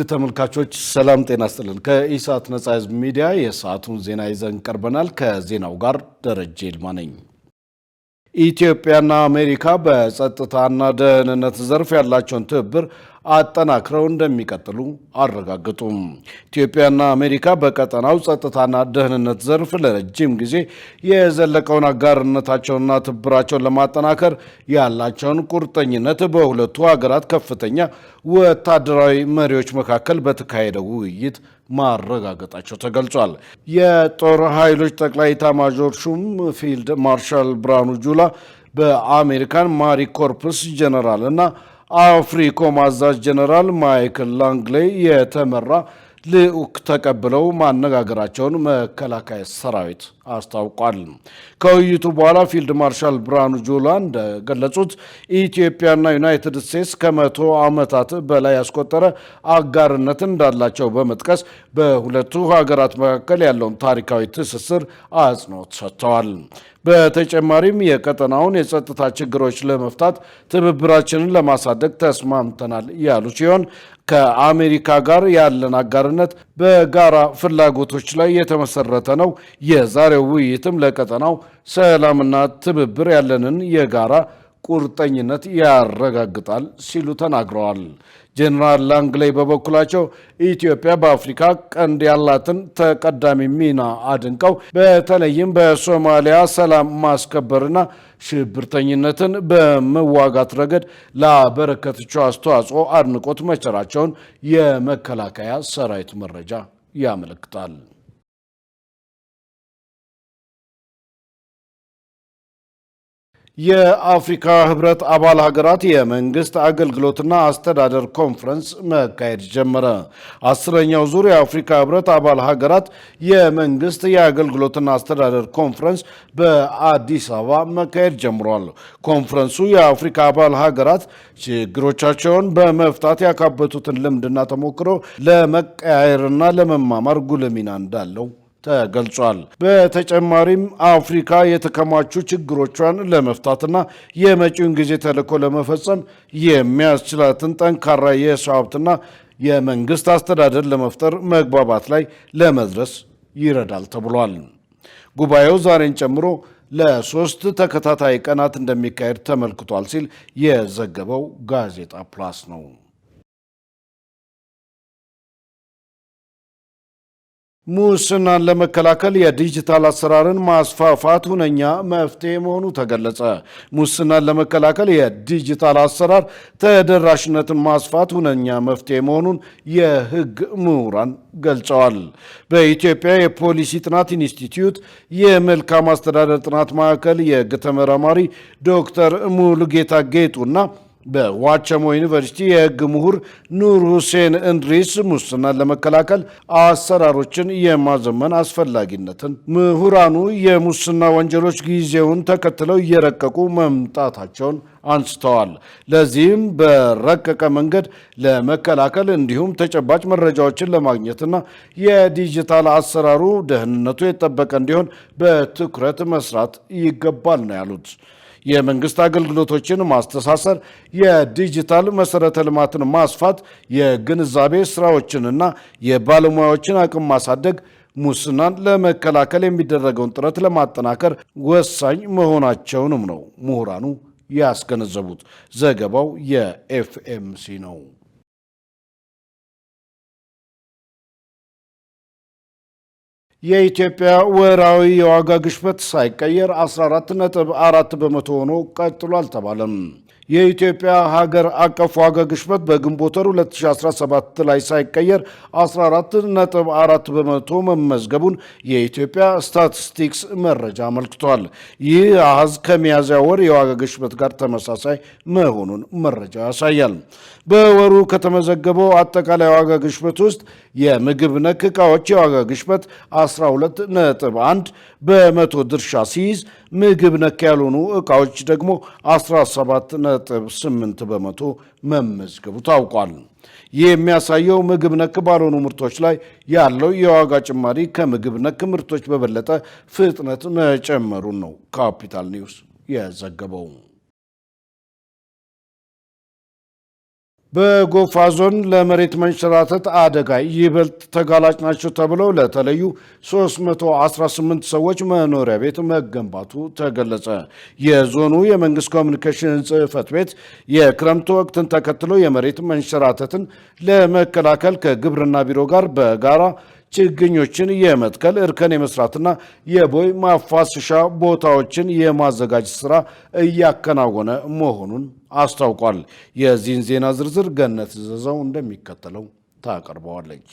ተመልካቾች ሰላም ጤና ይስጥልን። ከኢሳት ነጻ ህዝብ ሚዲያ የሰዓቱን ዜና ይዘን ቀርበናል። ከዜናው ጋር ደረጀ ይልማ ነኝ። ኢትዮጵያና አሜሪካ በጸጥታና ደህንነት ዘርፍ ያላቸውን ትብብር አጠናክረው እንደሚቀጥሉ አረጋግጡ። ኢትዮጵያና አሜሪካ በቀጠናው ጸጥታና ደህንነት ዘርፍ ለረጅም ጊዜ የዘለቀውን አጋርነታቸውንና ትብብራቸውን ለማጠናከር ያላቸውን ቁርጠኝነት በሁለቱ ሀገራት ከፍተኛ ወታደራዊ መሪዎች መካከል በተካሄደው ውይይት ማረጋገጣቸው ተገልጿል። የጦር ኃይሎች ጠቅላይ ኤታማዦር ሹም ፊልድ ማርሻል ብርሃኑ ጁላ በአሜሪካን ማሪ ኮርፕስ ጀነራል እና አፍሪኮም አዛዥ ጀነራል ማይክል ላንግሌይ የተመራ ልዑክ ተቀብለው ማነጋገራቸውን መከላከያ ሰራዊት አስታውቋል። ከውይይቱ በኋላ ፊልድ ማርሻል ብርሃኑ ጁላ እንደገለጹት ኢትዮጵያና ዩናይትድ ስቴትስ ከመቶ ዓመታት በላይ ያስቆጠረ አጋርነት እንዳላቸው በመጥቀስ በሁለቱ ሀገራት መካከል ያለውን ታሪካዊ ትስስር አጽንኦት ሰጥተዋል። በተጨማሪም የቀጠናውን የጸጥታ ችግሮች ለመፍታት ትብብራችንን ለማሳደግ ተስማምተናል ያሉ ሲሆን ከአሜሪካ ጋር ያለን አጋርነት በጋራ ፍላጎቶች ላይ የተመሰረተ ነው። የዛሬው ውይይትም ለቀጠናው ሰላምና ትብብር ያለንን የጋራ ቁርጠኝነት ያረጋግጣል ሲሉ ተናግረዋል። ጀነራል ላንግሌይ በበኩላቸው ኢትዮጵያ በአፍሪካ ቀንድ ያላትን ተቀዳሚ ሚና አድንቀው በተለይም በሶማሊያ ሰላም ማስከበርና ሽብርተኝነትን በመዋጋት ረገድ ላበረከተችው አስተዋጽኦ አድንቆት መቸራቸውን የመከላከያ ሰራዊት መረጃ ያመለክታል። የአፍሪካ ህብረት አባል ሀገራት የመንግስት አገልግሎትና አስተዳደር ኮንፈረንስ መካሄድ ጀመረ። 10ኛው ዙር የአፍሪካ ህብረት አባል ሀገራት የመንግስት የአገልግሎትና አስተዳደር ኮንፈረንስ በአዲስ አበባ መካሄድ ጀምሯል። ኮንፈረንሱ የአፍሪካ አባል ሀገራት ችግሮቻቸውን በመፍታት ያካበቱትን ልምድና ተሞክሮ ለመቀያየርና ለመማማር ጉልህ ሚና እንዳለው ተገልጿል። በተጨማሪም አፍሪካ የተከማቹ ችግሮቿን ለመፍታትና የመጪውን ጊዜ ተልዕኮ ለመፈጸም የሚያስችላትን ጠንካራ የሰው ሀብትና የመንግስት አስተዳደር ለመፍጠር መግባባት ላይ ለመድረስ ይረዳል ተብሏል። ጉባኤው ዛሬን ጨምሮ ለሶስት ተከታታይ ቀናት እንደሚካሄድ ተመልክቷል ሲል የዘገበው ጋዜጣ ፕላስ ነው። ሙስናን ለመከላከል የዲጂታል አሰራርን ማስፋፋት ሁነኛ መፍትሄ መሆኑ ተገለጸ። ሙስናን ለመከላከል የዲጂታል አሰራር ተደራሽነትን ማስፋት ሁነኛ መፍትሄ መሆኑን የህግ ምሁራን ገልጸዋል። በኢትዮጵያ የፖሊሲ ጥናት ኢንስቲትዩት የመልካም አስተዳደር ጥናት ማዕከል የህግ ተመራማሪ ዶክተር ሙሉጌታ ጌጡና በዋቸሞ ዩኒቨርሲቲ የህግ ምሁር ኑር ሁሴን እንድሪስ ሙስናን ለመከላከል አሰራሮችን የማዘመን አስፈላጊነትን ምሁራኑ የሙስና ወንጀሎች ጊዜውን ተከትለው እየረቀቁ መምጣታቸውን አንስተዋል። ለዚህም በረቀቀ መንገድ ለመከላከል እንዲሁም ተጨባጭ መረጃዎችን ለማግኘትና የዲጂታል አሰራሩ ደህንነቱ የተጠበቀ እንዲሆን በትኩረት መስራት ይገባል ነው ያሉት። የመንግስት አገልግሎቶችን ማስተሳሰር፣ የዲጂታል መሰረተ ልማትን ማስፋት፣ የግንዛቤ ስራዎችንና የባለሙያዎችን አቅም ማሳደግ ሙስናን ለመከላከል የሚደረገውን ጥረት ለማጠናከር ወሳኝ መሆናቸውንም ነው ምሁራኑ ያስገነዘቡት። ዘገባው የኤፍኤምሲ ነው። የኢትዮጵያ ወራዊ የዋጋ ግሽበት ሳይቀየር 14.4 በመቶ ሆኖ ቀጥሏል ተባለም። የኢትዮጵያ ሀገር አቀፍ ዋጋ ግሽበት በግንቦት ወር 2017 ላይ ሳይቀየር 14.4 በመቶ መመዝገቡን የኢትዮጵያ ስታቲስቲክስ መረጃ አመልክቷል። ይህ አሃዝ ከሚያዝያ ወር የዋጋ ግሽበት ጋር ተመሳሳይ መሆኑን መረጃው ያሳያል። በወሩ ከተመዘገበው አጠቃላይ ዋጋ ግሽበት ውስጥ የምግብ ነክ ዕቃዎች የዋጋ ግሽበት 12.1 በመቶ ድርሻ ሲይዝ ምግብ ነክ ያልሆኑ ዕቃዎች ደግሞ 17.8 በመቶ መመዝገቡ ታውቋል። ይህ የሚያሳየው ምግብ ነክ ባልሆኑ ምርቶች ላይ ያለው የዋጋ ጭማሪ ከምግብ ነክ ምርቶች በበለጠ ፍጥነት መጨመሩን ነው ካፒታል ኒውስ የዘገበው። በጎፋ ዞን ለመሬት መንሸራተት አደጋ ይበልጥ ተጋላጭ ናቸው ተብለው ለተለዩ 318 ሰዎች መኖሪያ ቤት መገንባቱ ተገለጸ። የዞኑ የመንግስት ኮሚኒኬሽን ጽሕፈት ቤት የክረምት ወቅትን ተከትሎ የመሬት መንሸራተትን ለመከላከል ከግብርና ቢሮ ጋር በጋራ ችግኞችን የመትከል እርከን የመስራትና የቦይ ማፋሰሻ ቦታዎችን የማዘጋጀት ስራ እያከናወነ መሆኑን አስታውቋል። የዚህን ዜና ዝርዝር ገነት ዘዘው እንደሚከተለው ታቀርበዋለች።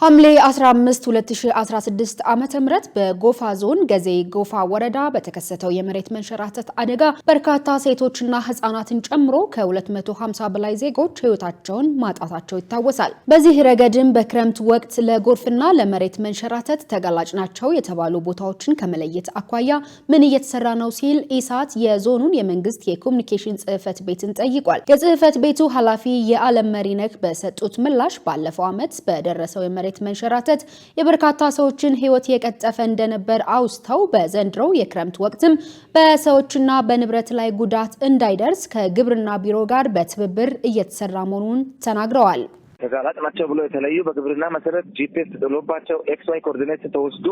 ሐምሌ 15 2016 ዓመተ ምህረት በጎፋ ዞን ገዜ ጎፋ ወረዳ በተከሰተው የመሬት መንሸራተት አደጋ በርካታ ሴቶችና ህፃናትን ጨምሮ ከ250 በላይ ዜጎች ህይወታቸውን ማጣታቸው ይታወሳል። በዚህ ረገድም በክረምት ወቅት ለጎርፍና ለመሬት መንሸራተት ተጋላጭ ናቸው የተባሉ ቦታዎችን ከመለየት አኳያ ምን እየተሰራ ነው ሲል ኢሳት የዞኑን የመንግስት የኮሚኒኬሽን ጽሕፈት ቤትን ጠይቋል። የጽሕፈት ቤቱ ኃላፊ የዓለም መሪነክ በሰጡት ምላሽ ባለፈው ዓመት በደረሰው የመሬት መንሸራተት የበርካታ ሰዎችን ህይወት የቀጠፈ እንደነበር አውስተው በዘንድሮው የክረምት ወቅትም በሰዎችና በንብረት ላይ ጉዳት እንዳይደርስ ከግብርና ቢሮ ጋር በትብብር እየተሰራ መሆኑን ተናግረዋል። ተጋላጭ ናቸው ብሎ የተለዩ በግብርና መሰረት ጂፒኤስ ተጥሎባቸው ኤክስ ዋይ ኮኦርዲኔት ተወስዶ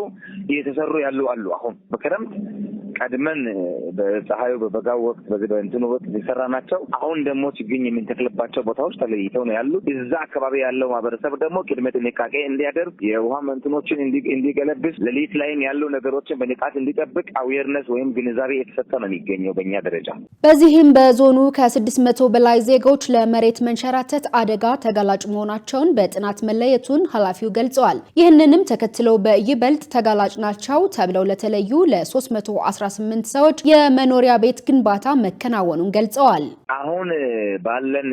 እየተሰሩ ያሉ አሉ። አሁን በክረምት ቀድመን በፀሐዩ በበጋው ወቅት በዚህ በእንትኑ ወቅት የሰራ ናቸው። አሁን ደግሞ ችግኝ የምንተክልባቸው ቦታዎች ተለይተው ነው ያሉ። እዛ አካባቢ ያለው ማህበረሰብ ደግሞ ቅድመ ጥንቃቄ እንዲያደርግ የውሃ እንትኖችን እንዲገለብስ ሌሊት ላይም ያሉ ነገሮችን በንቃት እንዲጠብቅ አዌርነስ ወይም ግንዛቤ የተሰጠ ነው የሚገኘው በእኛ ደረጃ። በዚህም በዞኑ ከ600 በላይ ዜጎች ለመሬት መንሸራተት አደጋ ተጋላጭ መሆናቸውን በጥናት መለየቱን ኃላፊው ገልጸዋል። ይህንንም ተከትለው በይበልጥ ተጋላጭ ናቸው ተብለው ለተለዩ ለ318 ሰዎች የመኖሪያ ቤት ግንባታ መከናወኑን ገልጸዋል። አሁን ባለን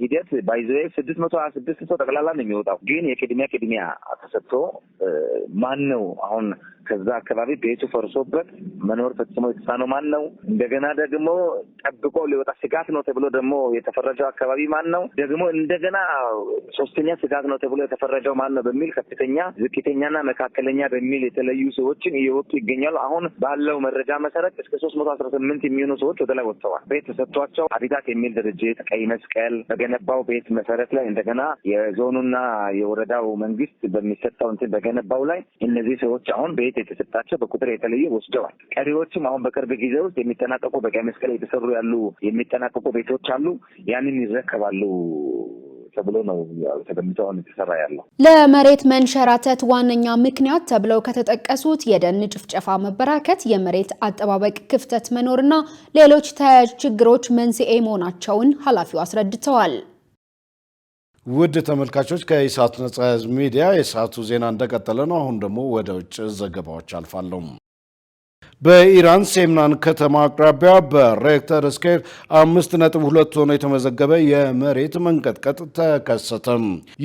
ሂደት ባይዘይ 626 ሰው ጠቅላላ ነው የሚወጣው። ግን የቅድሚያ ተሰጥቶ ማን ነው አሁን ከዛ አካባቢ ቤቱ ፈርሶበት መኖር ፈጽሞ የተሳነው ማን ነው? እንደገና ደግሞ ጠብቆ ሊወጣ ስጋት ነው ተብሎ ደግሞ የተፈረጀው አካባቢ ማን ነው? ደግሞ እንደገና ሶስተኛ ስጋት ነው ተብሎ የተፈረጀው ማን ነው በሚል ከፍተኛ፣ ዝቅተኛና መካከለኛ በሚል የተለዩ ሰዎችን እየወጡ ይገኛሉ። አሁን ባለው መረጃ መሰረት እስከ 318 የሚሆኑ ሰዎች ወደ ላይ ወጥተዋል። ቤት ተሰጥቷቸው አዲዳት የሚል ድርጅት ቀይ መስቀል በገነባው ቤት መሰረት ላይ እንደገና የዞኑና የወረዳው መንግስት በሚሰጠው እንትን በገነባው ላይ እነዚህ ሰዎች አሁን ቤት የተሰጣቸው በቁጥር የተለየ ወስደዋል። ቀሪዎችም አሁን በቅርብ ጊዜ ውስጥ የሚጠናቀቁ በቀይ መስቀል የተሰሩ ያሉ የሚጠናቀቁ ቤቶች አሉ። ያንን ይረከባሉ ተብሎ ነው ተገምተው የተሰራ ያለው። ለመሬት መንሸራተት ዋነኛ ምክንያት ተብለው ከተጠቀሱት የደን ጭፍጨፋ መበራከት፣ የመሬት አጠባበቅ ክፍተት መኖርና ሌሎች ተያያዥ ችግሮች መንስኤ መሆናቸውን ኃላፊው አስረድተዋል። ውድ ተመልካቾች ከኢሳት ነጻ ሚዲያ የሰዓቱ ዜና እንደቀጠለ ነው። አሁን ደግሞ ወደ ውጭ ዘገባዎች አልፋለሁ። በኢራን ሴምናን ከተማ አቅራቢያ በሬክተር ስኬል 5.2 ሆኖ የተመዘገበ የመሬት መንቀጥቀጥ ተከሰተ።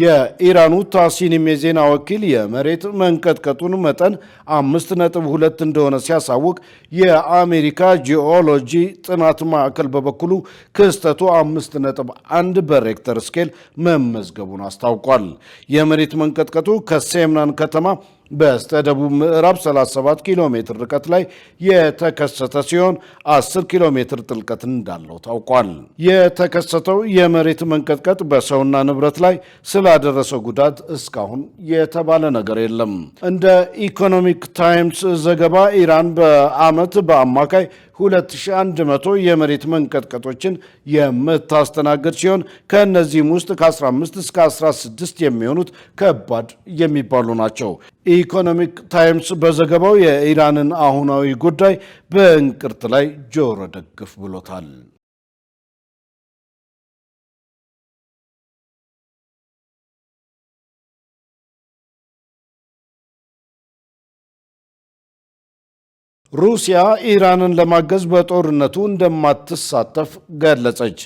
የኢራኑ ታሲኒም የዜና ወኪል የመሬት መንቀጥቀጡን መጠን 5.2 እንደሆነ ሲያሳውቅ የአሜሪካ ጂኦሎጂ ጥናት ማዕከል በበኩሉ ክስተቱ 5.1 በሬክተር ስኬል መመዝገቡን አስታውቋል። የመሬት መንቀጥቀጡ ከሴምናን ከተማ በስተደቡብ ምዕራብ 37 ኪሎ ሜትር ርቀት ላይ የተከሰተ ሲሆን 10 ኪሎ ሜትር ጥልቀት እንዳለው ታውቋል። የተከሰተው የመሬት መንቀጥቀጥ በሰውና ንብረት ላይ ስላደረሰው ጉዳት እስካሁን የተባለ ነገር የለም። እንደ ኢኮኖሚክ ታይምስ ዘገባ ኢራን በዓመት በአማካይ 2100 የመሬት መንቀጥቀጦችን የምታስተናግድ ሲሆን ከእነዚህም ውስጥ ከ15 እስከ 16 የሚሆኑት ከባድ የሚባሉ ናቸው። ኢኮኖሚክ ታይምስ በዘገባው የኢራንን አሁናዊ ጉዳይ በእንቅርት ላይ ጆሮ ደግፍ ብሎታል። ሩሲያ ኢራንን ለማገዝ በጦርነቱ እንደማትሳተፍ ገለጸች።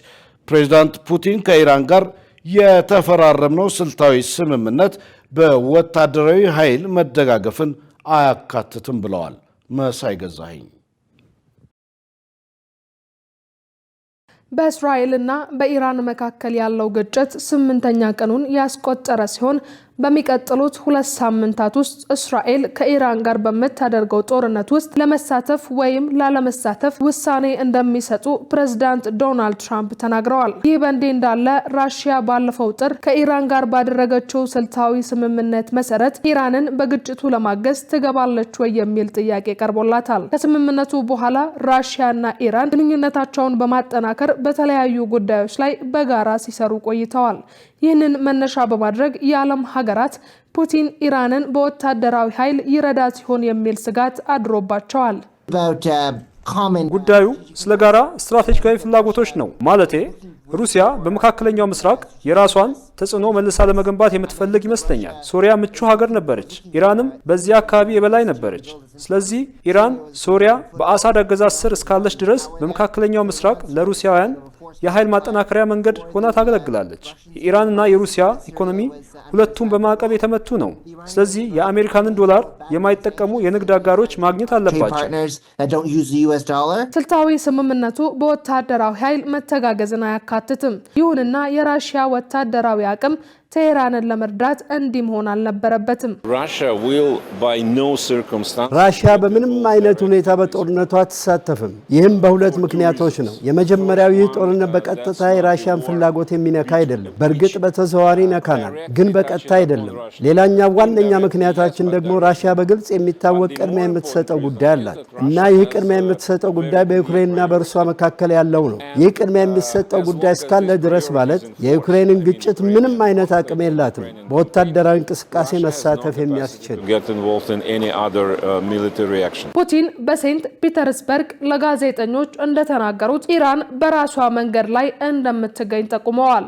ፕሬዝዳንት ፑቲን ከኢራን ጋር የተፈራረምነው ስልታዊ ስምምነት በወታደራዊ ኃይል መደጋገፍን አያካትትም ብለዋል። መሳይ ገዛኸኝ በእስራኤልና በኢራን መካከል ያለው ግጭት 8ኛ ቀኑን ያስቆጠረ ሲሆን በሚቀጥሉት 2 ሳምንታት ውስጥ እስራኤል ከኢራን ጋር በመታደርገው ጦርነት ውስጥ ለመሳተፍ ወይም ላለመሳተፍ ውሳኔ እንደሚሰጡ ፕሬዝዳንት ዶናልድ ትራምፕ ተናግረዋል። ይህ በእንዲህ እንዳለ ራሽያ ባለፈው ጥር ከኢራን ጋር ባደረገችው ስልታዊ ስምምነት መሰረት ኢራንን በግጭቱ ለማገዝ ትገባለች ወይ የሚል ጥያቄ ቀርቦላታል። ከስምምነቱ በኋላ ራሽያና ኢራን ግንኙነታቸውን በማጠናከር በተለያዩ ጉዳዮች ላይ በጋራ ሲሰሩ ቆይተዋል። ይህንን መነሻ በማድረግ የዓለም ሀገራት ፑቲን ኢራንን በወታደራዊ ኃይል ይረዳ ሲሆን የሚል ስጋት አድሮባቸዋል። ጉዳዩ ስለ ጋራ ስትራቴጂካዊ ፍላጎቶች ነው። ማለቴ ሩሲያ በመካከለኛው ምስራቅ የራሷን ተጽዕኖ መልሳ ለመገንባት የምትፈልግ ይመስለኛል። ሶሪያ ምቹ ሀገር ነበረች፣ ኢራንም በዚያ አካባቢ የበላይ ነበረች። ስለዚህ ኢራን ሶሪያ በአሳድ አገዛዝ ስር እስካለች ድረስ በመካከለኛው ምስራቅ ለሩሲያውያን የኃይል ማጠናከሪያ መንገድ ሆና ታገለግላለች። የኢራንና የሩሲያ ኢኮኖሚ ሁለቱም በማዕቀብ የተመቱ ነው። ስለዚህ የአሜሪካንን ዶላር የማይጠቀሙ የንግድ አጋሮች ማግኘት አለባቸው። ስልታዊ ስምምነቱ በወታደራዊ ኃይል መተጋገዝን አያካትትም። ይሁንና የራሽያ ወታደራዊ አቅም ቴህራንን ለመርዳት እንዲህ መሆን አልነበረበትም። ራሽያ በምንም አይነት ሁኔታ በጦርነቱ አትሳተፍም። ይህም በሁለት ምክንያቶች ነው። የመጀመሪያው ይህ ጦርነት በቀጥታ የራሽያን ፍላጎት የሚነካ አይደለም። በእርግጥ በተዘዋዋሪ ይነካናል፣ ግን በቀጥታ አይደለም። ሌላኛው ዋነኛ ምክንያታችን ደግሞ ራሽያ በግልጽ የሚታወቅ ቅድሚያ የምትሰጠው ጉዳይ አላት እና ይህ ቅድሚያ የምትሰጠው ጉዳይ በዩክሬንና በእርሷ መካከል ያለው ነው። ይህ ቅድሚያ የሚሰጠው ጉዳይ እስካለ ድረስ ማለት የዩክሬንን ግጭት ምንም አይነት አቅም የላትም በወታደራዊ እንቅስቃሴ መሳተፍ የሚያስችል። ፑቲን በሴንት ፒተርስበርግ ለጋዜጠኞች እንደተናገሩት ኢራን በራሷ መንገድ ላይ እንደምትገኝ ጠቁመዋል።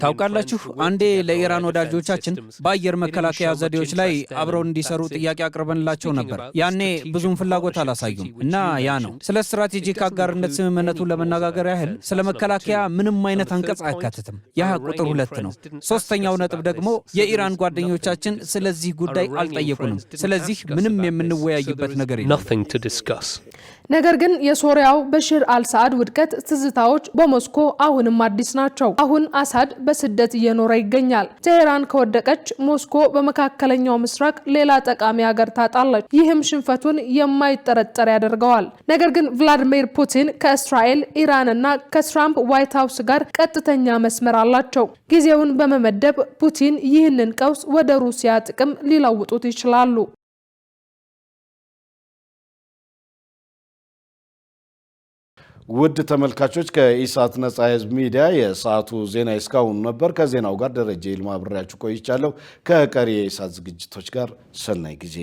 ታውቃላችሁ፣ አንዴ ለኢራን ወዳጆቻችን በአየር መከላከያ ዘዴዎች ላይ አብረው እንዲሰሩ ጥያቄ አቅርበንላቸው ነበር። ያኔ ብዙም ፍላጎት አላሳዩም እና ያ ነው። ስለ ስትራቴጂክ አጋርነት ስምምነቱን ለመነጋገር ያህል ስለ መከላከያ ምንም አይነት አንቀጽ አያካትትም። ያ ቁጥር 2 ነው። ሶስተኛው ነጥብ ደግሞ የኢራን ጓደኞቻችን ስለዚህ ጉዳይ አልጠየቁንም። ስለዚህ ምንም የምንወያይበት ነገር የለም። ነገር ግን የሶሪያው በሽር አልሳድ ውድቀት ትዝታዎች በሞስኮ አሁንም አዲስ ናቸው። አሁን አሳድ በስደት እየኖረ ይገኛል። ቴህራን ከወደቀች ሞስኮ በመካከለኛው ምስራቅ ሌላ ጠቃሚ ሀገር ታጣለች። ይህም ሽንፈቱን የማይጠረጠር ያደርገዋል። ነገር ግን ቭላዲሚር ፑቲን ከእስራኤል፣ ኢራንና ከትራምፕ ዋይት ሃውስ ጋር ቀጥተኛ መስመር አላቸው። ጊዜውን በመመደብ ፑቲን ይህንን ቀውስ ወደ ሩሲያ ጥቅም ሊለውጡት ይችላሉ። ውድ ተመልካቾች ከኢሳት ነጻ ህዝብ ሚዲያ የሰዓቱ ዜና እስካሁን ነበር። ከዜናው ጋር ደረጀ ይልማ አብሬያችሁ ቆይቻለሁ። ከቀሪ የኢሳት ዝግጅቶች ጋር ሰናይ ጊዜ